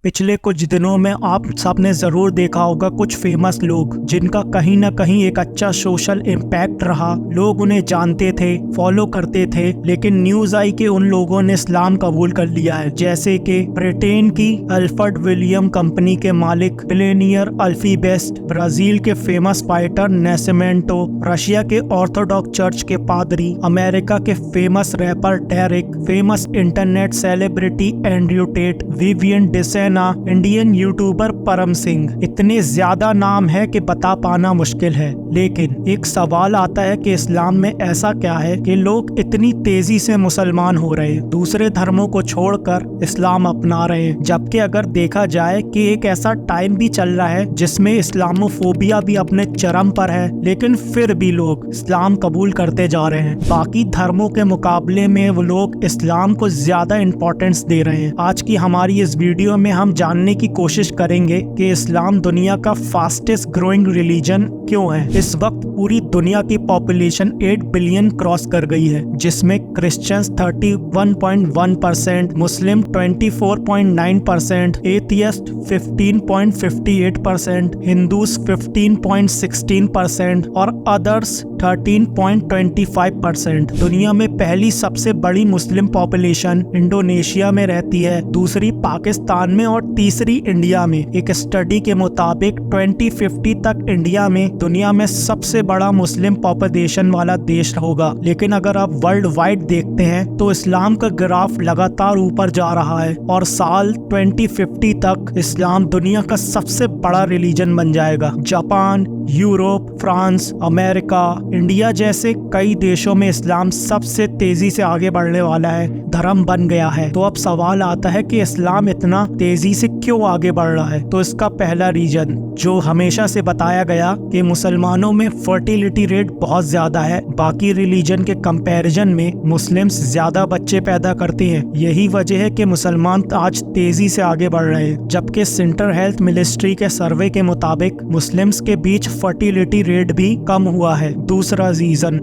पिछले कुछ दिनों में आप सबने ज़रूर देखा होगा कुछ फेमस लोग जिनका कहीं ना कहीं एक अच्छा सोशल इम्पैक्ट रहा। लोग उन्हें जानते थे, फॉलो करते थे, लेकिन न्यूज़ आई कि उन लोगों ने इस्लाम कबूल कर लिया है। जैसे कि ब्रिटेन की अल्फ्रेड विलियम कंपनी के मालिक बिलियनियर अल्फी बेस्ट, ब्राज़ील के फेमस फाइटर नेस्मेंटो, रशिया के ऑर्थोडॉक्स चर्च के पादरी, अमेरिका के famous rapper Derrick, famous internet celebrity Andrew Tate, Vivian Dsena, Indian YouTuber Param Singh. इतने ज्यादा नाम है कि बता पाना मुश्किल है। लेकिन एक सवाल आता है कि इस्लाम में ऐसा क्या है कि लोग इतनी तेजी से मुसलमान हो रहे हैं, दूसरे धर्मों को छोड़कर इस्लाम अपना रहे हैं। जबकि अगर देखा जाए कि एक ऐसा टाइम भी चल रहा है जिसमें इस्लामोफोबिया भी अपने चरम पर है, लेकिन फिर भी लोग इस्लाम कबूल करते जा रहे हैं। बाकी धर्मों के मुकाबले में वो लोग इस्लाम को ज्यादा इंपॉर्टेंस दे रहे हैं। आज की हमारी इस वीडियो में हम जानने की कोशिश करेंगे कि इस्लाम दुनिया का फास्टेस्ट ग्रोइंग रिलीजन क्यों है। इस वक्त पूरी दुनिया की पॉपुलेशन 8 बिलियन क्रॉस कर गई है, जिसमें क्रिश्चियंस 31.1%, मुस्लिम 24.9%, एथियस्ट 15.58%, हिंदूज 15.16% और अदर्स 13.25%। दुनिया में पहली सबसे बड़ी मुस्लिम पॉपुलेशन इंडोनेशिया में रहती है, दूसरी पाकिस्तान में और तीसरी इंडिया में। एक स्टडी के मुताबिक 2050 तक इंडिया में दुनिया में सबसे बड़ा मुस्लिम पॉपुलेशन वाला देश होगा। लेकिन अगर आप वर्ल्ड वाइड देखते हैं तो इस्लाम का ग्राफ लगातार ऊपर जा रहा है और साल 2050 तक इस्लाम दुनिया का सबसे बड़ा रिलीजन बन जाएगा। Japan, Europe, France, America, India जैसे कई देशों में इस्लाम सबसे तेजी से आगे बढ़ने वाला है, धर्म बन गया है। तो अब सवाल आता है कि इस्लाम इतना तेजी से क्यों आगे बढ़ रहा है। तो इसका पहला रीजन जो हमेशा से बताया गया कि मुसलमानों में फर्टिलिटी रेट बहुत ज्यादा है, बाकी रिलीजन के कंपैरिजन में मुस्लिम्स ज्यादा बच्चे पैदा करते हैं। यही वजह है कि मुसलमान आज तेजी से आगे बढ़ रहे हैं। जबकि सेंट्रल हेल्थ मिनिस्ट्री के सर्वे के मुताबिक मुस्लिम्स के बीच फर्टिलिटी रेट भी कम हुआ है। दूसरा रीजन,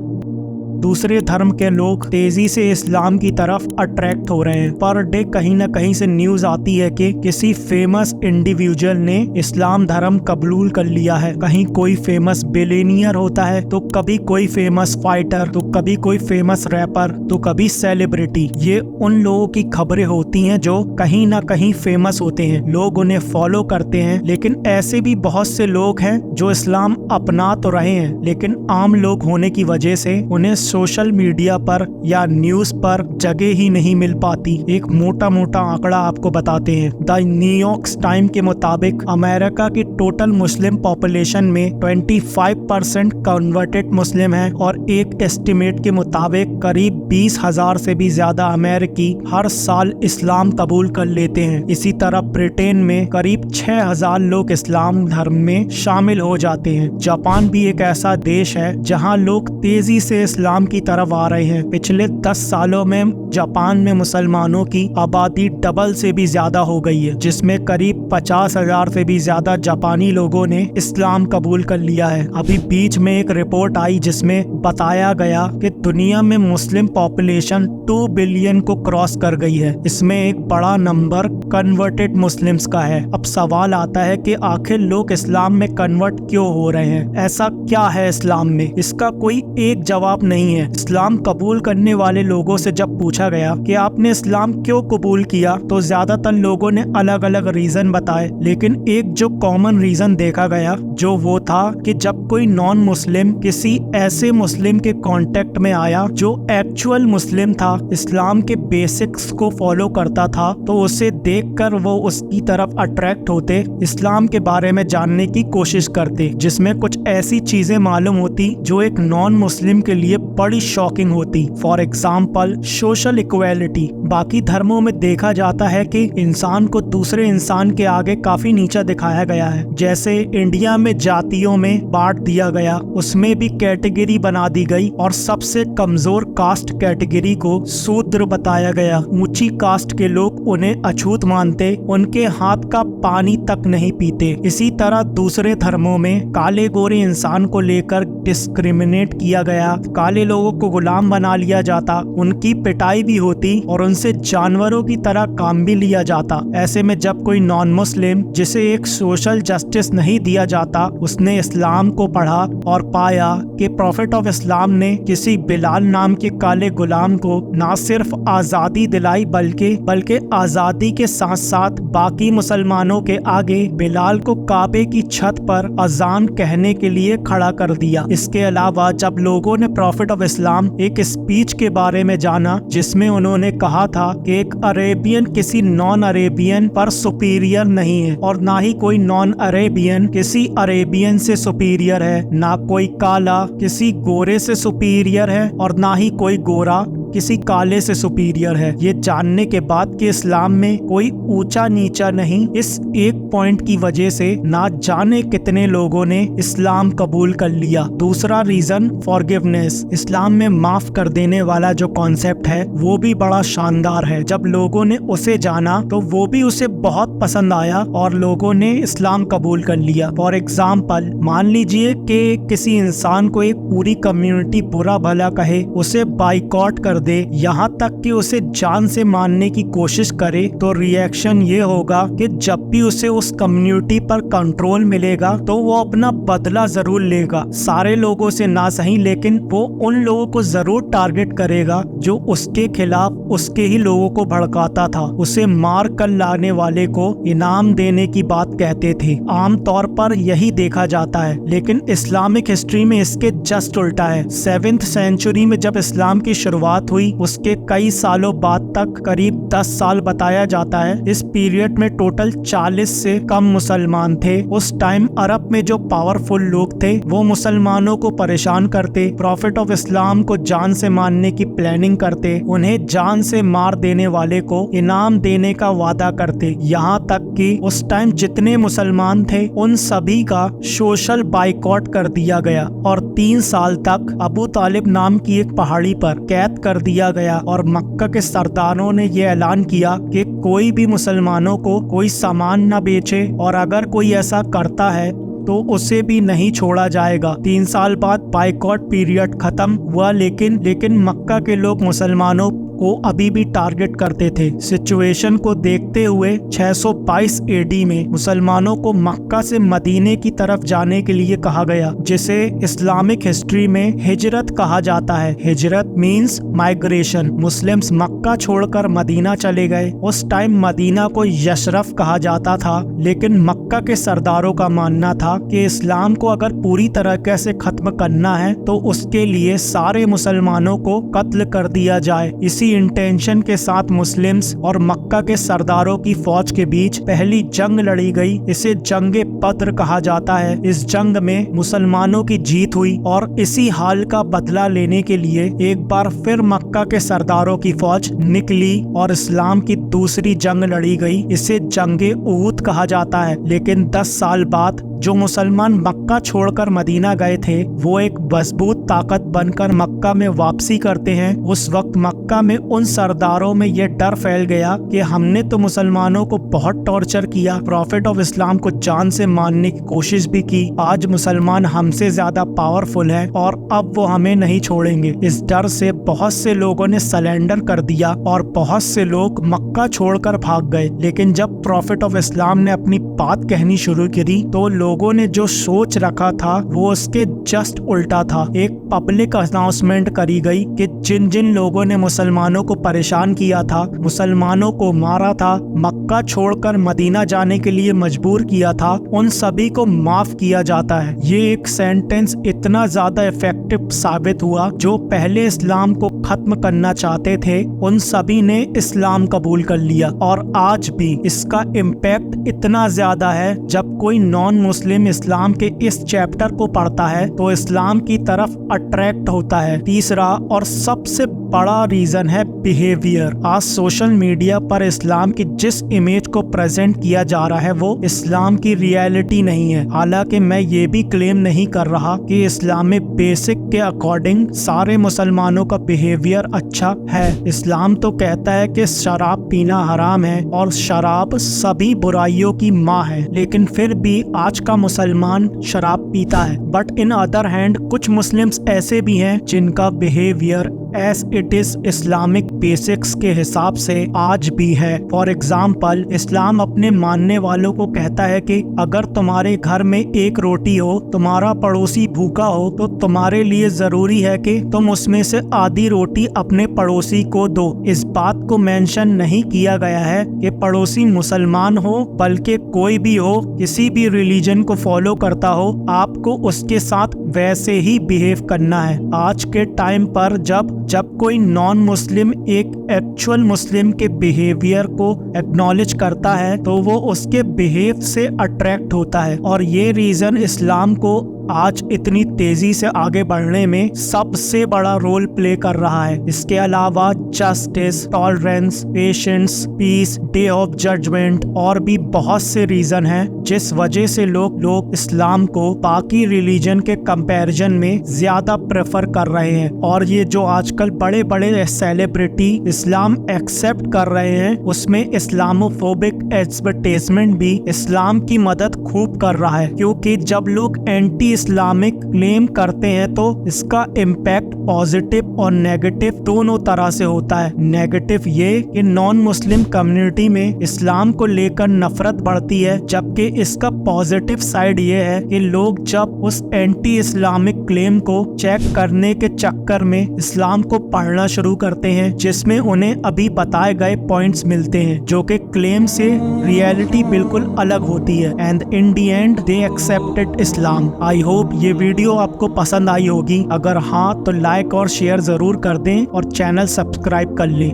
दूसरे धर्म के लोग तेजी से इस्लाम की तरफ अट्रैक्ट हो रहे हैं। पर डे कहीं ना कहीं से न्यूज आती है कि किसी फेमस इंडिविजुअल ने इस्लाम धर्म कबूल कर लिया है। कहीं कोई फेमस बिलियनियर होता है, तो कभी कोई फेमस फाइटर, तो कभी कोई फेमस रैपर, तो कभी सेलिब्रिटी। ये उन लोगों की खबरें होती हैं जो कहीं ना कहीं फेमस होते हैं, लोग उन्हें फॉलो करते हैं। लेकिन ऐसे भी बहुत से लोग हैं जो इस्लाम अपना तो रहे हैं, लेकिन आम लोग होने की वजह से उन्हें सोशल मीडिया पर या न्यूज पर जगह ही नहीं मिल पाती। एक मोटा मोटा आंकड़ा आपको बताते हैं। द न्यूयॉर्क टाइम के मुताबिक अमेरिका की टोटल मुस्लिम पॉपुलेशन में 25% कन्वर्टेड मुस्लिम है और एक एस्टिमेट के मुताबिक करीब 20,000 से भी ज्यादा अमेरिकी हर साल इस्लाम कबूल कर लेते हैं। इसी तरह ब्रिटेन में करीब 6,000 लोग इस्लाम धर्म में शामिल हो जाते हैं। जापान भी एक ऐसा देश है जहां लोग तेजी से इस्लाम की तरफ आ रहे हैं। पिछले 10 सालों में जापान में मुसलमानों की आबादी डबल से भी ज्यादा हो गई है, जिसमें करीब 50,000 से भी ज्यादा जापानी लोगों ने इस्लाम कबूल कर लिया है। अभी बीच में एक रिपोर्ट आई जिसमें बताया गया कि दुनिया में मुस्लिम पॉपुलेशन 2 बिलियन को क्रॉस कर गई है। इसमें एक बड़ा नंबर कन्वर्टेड मुस्लिम्स का है। अब सवाल आता है कि आखिर लोग इस्लाम में कन्वर्ट क्यों हो रहे हैं, ऐसा क्या है इस्लाम में। इसका कोई एक जवाब नहीं है। इस्लाम कबूल करने वाले लोगों से जब पूछा गया कि आपने इस्लाम क्यों कबूल किया, तो ज्यादातर लोगों ने अलग अलग रीजन बताए। लेकिन एक जो कॉमन रीजन देखा गया जो वो था कि जब कोई नॉन मुस्लिम किसी ऐसे मुस्लिम के कांटेक्ट में आया जो एक्चुअल मुस्लिम था, इस्लाम के बेसिक्स को फॉलो करता था, तो उसे देखकर वो उसकी तरफ अट्रैक्ट होते, इस्लाम के बारे में जानने की कोशिश करते, जिसमें कुछ ऐसी चीजें मालूम होती जो एक नॉन मुस्लिम के लिए बड़ी शॉकिंग होती। For example social equality. बाकी धर्मों में देखा जाता है कि इंसान को दूसरे इंसान के आगे काफी नीचा दिखाया गया है। जैसे इंडिया में जातियों में बांट दिया गया, उसमें भी कैटेगरी बना दी गई और सबसे कमजोर कास्ट कैटेगरी को शूद्र बताया गया। ऊंची कास्ट के लोग उन्हें अछूत मानते, उनके हाथ का पानी तक नहीं पीते। इसी तरह दूसरे धर्मों में काले गोरे इंसान को लेकर डिस्क्रिमिनेट किया गया, काले लोगों को गुलाम बना लिया जाता, उनकी पिटाई भी होती और उनसे जानवरों की तरह काम भी लिया जाता। ऐसे में जब कोई नॉन मुस्लिम जिसे एक सोशल जस्टिस नहीं दिया जाता, उसने इस्लाम को पढ़ा और पाया कि प्रॉफिट ऑफ इस्लाम ने किसी बिलाल नाम के काले गुलाम को ना सिर्फ आजादी दिलाई बल्कि आजादी के साथ साथ बाकी मुसलमानों के आगे बिलाल को काबे की छत पर अजान कहने के लिए खड़ा कर दिया। इसके अलावा जब लोगों ने प्रॉफिट ऑफ इस्लाम एक स्पीच के बारे में जाना जिसमें उन्होंने कहा था कि एक अरेबियन किसी नॉन अरेबियन पर सुपीरियर नहीं है और ना ही कोई नॉन अरेबियन किसी अरेबियन से सुपीरियर है, ना कोई काला किसी गोरे से सुपीरियर है और ना ही कोई गोरा किसी काले से सुपीरियर है। ये जानने के बाद कि इस्लाम में कोई ऊंचा नीचा नहीं, इस एक पॉइंट की वजह से ना जाने कितने लोगों ने इस्लाम कबूल कर लिया। दूसरा रीजन फॉरगिवनेस। इस्लाम में माफ कर देने वाला जो कॉन्सेप्ट है वो भी बड़ा शानदार है। जब लोगों ने उसे जाना तो वो भी उसे बहुत पसंद आया और लोगों ने इस्लाम कबूल कर लिया। फॉर एग्जाम्पल, मान लीजिए कि किसी इंसान को एक पूरी कम्युनिटी बुरा भला कहे, उसे बाइकॉट कर दे, यहाँ तक कि उसे जान से मारने की कोशिश करे, तो रिएक्शन ये होगा कि जब भी उसे उस कम्युनिटी पर कंट्रोल मिलेगा तो वो अपना बदला जरूर लेगा। सारे लोगों से ना सही, लेकिन वो उन लोगों को जरूर टारगेट करेगा जो उसके खिलाफ उसके ही लोगों को भड़काता था। उसे मार कर लाने वाले को इनाम देने की बात कहते थे। आम तौर पर यही देखा जाता है, लेकिन इस्लामिक हिस्ट्री में इसके जस्ट उल्टा है। 7th सेंचुरी में जब इस्लाम की शुरुआत हुई, उसके कई सालों बाद तक करीब 10 साल बताया जाता है। इस पीरियड में टोटल 40 से कम मुसलमान थे। उस टाइम अरब में जो पावरफुल लोग थे वो मुसलमानों को परेशान करते, प्रॉफिट ऑफ इस्लाम को जान से मारने की प्लानिंग करते, उन्हें जान से मार देने वाले को इनाम देने का वादा करते। यहाँ तक कि उस टाइम जितने मुसलमान थे उन सभी का सोशल बाइकॉट कर दिया गया और 3 साल तक अबू तालिब नाम की एक पहाड़ी पर कैद कर दिया गया और मक्का के सरदारों ने ये ऐलान किया कि कोई भी मुसलमानों को कोई सामान न बेचे और अगर कोई ऐसा करता है तो उसे भी नहीं छोड़ा जाएगा। 3 साल बाद बाइकॉट पीरियड खत्म हुआ, लेकिन मक्का के लोग मुसलमानों को अभी भी टारगेट करते थे। सिचुएशन को देखते हुए 622 एडी में मुसलमानों को मक्का से मदीने की तरफ जाने के लिए कहा गया, जिसे इस्लामिक हिस्ट्री में हिजरत कहा जाता है। हिजरत मींस माइग्रेशन। मुस्लिम्स मक्का छोड़कर मदीना चले गए। उस टाइम मदीना को यशरफ कहा जाता था, लेकिन मक्का के सरदारों का मानना था कि इस्लाम को अगर पूरी तरीके से खत्म करना है तो उसके लिए सारे मुसलमानों को कत्ल कर दिया जाए। इसी इंटेंशन के साथ मुस्लिम्स और मक्का के सरदारों की फौज के बीच पहली जंग लड़ी गई। इसे जंगे बद्र कहा जाता है। इस जंग में मुसलमानों की जीत हुई और इसी हाल का बदला लेने के लिए एक बार फिर मक्का के सरदारों की फौज निकली और इस्लाम की दूसरी जंग लड़ी गई। इसे जंगे उहद कहा जाता है। लेकिन 10 साल बाद जो मुसलमान मक्का छोड़कर मदीना गए थे वो एक मजबूत ताकत बनकर मक्का में वापसी करते हैं। उस वक्त मक्का में उन सरदारों में ये डर फैल गया कि हमने तो मुसलमानों को बहुत टॉर्चर किया, प्रॉफिट ऑफ इस्लाम को जान से मारने की कोशिश भी की, आज मुसलमान हमसे ज्यादा पावरफुल हैं और अब वो हमें नहीं छोड़ेंगे। इस डर से बहुत से लोगों ने सरेंडर कर दिया और बहुत से लोग मक्का छोड़कर भाग गए। लेकिन जब प्रॉफिट ऑफ इस्लाम ने अपनी बात कहनी शुरू की तो लोगों ने जो सोच रखा था वो उसके जस्ट उल्टा था। एक पब्लिक अनाउंसमेंट करी गई कि जिन जिन लोगों ने मुसलमानों को परेशान किया था, मुसलमानों को मारा था, मक्का छोड़कर मदीना जाने के लिए मजबूर किया था, उन सभी को माफ किया जाता है। ये एक सेंटेंस इतना ज्यादा इफेक्टिव साबित हुआ, जो पहले इस्लाम को खत्म करना चाहते थे उन सभी ने इस्लाम कबूल कर लिया। और आज भी इसका इम्पैक्ट इतना ज्यादा है, जब कोई नॉन मुस्लिम इस्लाम के इस चैप्टर को पढ़ता है तो इस्लाम की तरफ अट्रैक्ट होता है। तीसरा और सबसे बड़ा रीजन है बिहेवियर। आज सोशल मीडिया पर इस्लाम की जिस इमेज को प्रेजेंट किया जा रहा है वो इस्लाम की रियलिटी नहीं है। हालांकि मैं ये भी क्लेम नहीं कर रहा कि इस्लाम में बेसिक के अकॉर्डिंग सारे मुसलमानों का बिहेवियर अच्छा है। इस्लाम तो कहता है कि शराब पीना हराम है और शराब सभी बुराइयों की माँ है, लेकिन फिर भी आज का मुसलमान शराब पीता है। बट इन अदर हैंड कुछ मुस्लिम्स ऐसे भी हैं जिनका behaviour as it is Islamic basics के हिसाब से आज भी है। फॉर एग्जाम्पल, इस्लाम अपने मानने वालों को कहता है कि अगर तुम्हारे घर में एक रोटी हो, तुम्हारा पड़ोसी भूखा हो, तो तुम्हारे लिए जरूरी है कि तुम उसमें से आधी रोटी अपने पड़ोसी को दो। इस बात को मेंशन नहीं किया गया है कि पड़ोसी मुसलमान हो, बल्कि कोई भी हो, किसी भी रिलीजन को फॉलो करता हो, आपको उसके साथ वैसे ही बिहेव करना है। आज के टाइम पर जब कोई नॉन मुस्लिम एक एक्चुअल मुस्लिम के बिहेवियर को एक्नॉलेज करता है तो वो उसके बिहेव से अट्रैक्ट होता है, और ये रीजन इस्लाम को आज इतनी तेजी से आगे बढ़ने में सबसे बड़ा रोल प्ले कर रहा है। इसके अलावा justice, tolerance, patience, peace, day of judgement और भी बहुत से रीजन हैं जिस वजह से लोग इस्लाम को बाकी रिलीजन के कंपैरिजन में ज्यादा प्रेफर कर रहे हैं। और ये जो आजकल बड़े बड़े सेलिब्रिटी इस्लाम एक्सेप्ट कर रहे हैं, उसमें इस्लामोफोबिक एडवर्टाइजमेंट भी इस्लाम की मदद खूब कर रहा है, क्योंकि जब लोग एंटी इस्लामिक क्लेम करते हैं तो इसका इम्पैक्ट पॉजिटिव और नेगेटिव दोनों तरह से होता है। नेगेटिव ये कि नॉन मुस्लिम कम्युनिटी में इस्लाम को लेकर नफरत बढ़ती है, जबकि इसका पॉजिटिव साइड ये है कि लोग जब उस एंटी इस्लामिक क्लेम को चेक करने के चक्कर में इस्लाम को पढ़ना शुरू करते हैं, जिसमें उन्हें अभी बताए गए पॉइंट्स मिलते हैं जो कि क्लेम से रियलिटी बिल्कुल अलग होती है, and in the and they accepted Islam. I hope ये वीडियो आपको पसंद आई होगी। अगर हाँ तो लाइक और शेयर जरूर कर दें और चैनल सब्सक्राइब कर लें।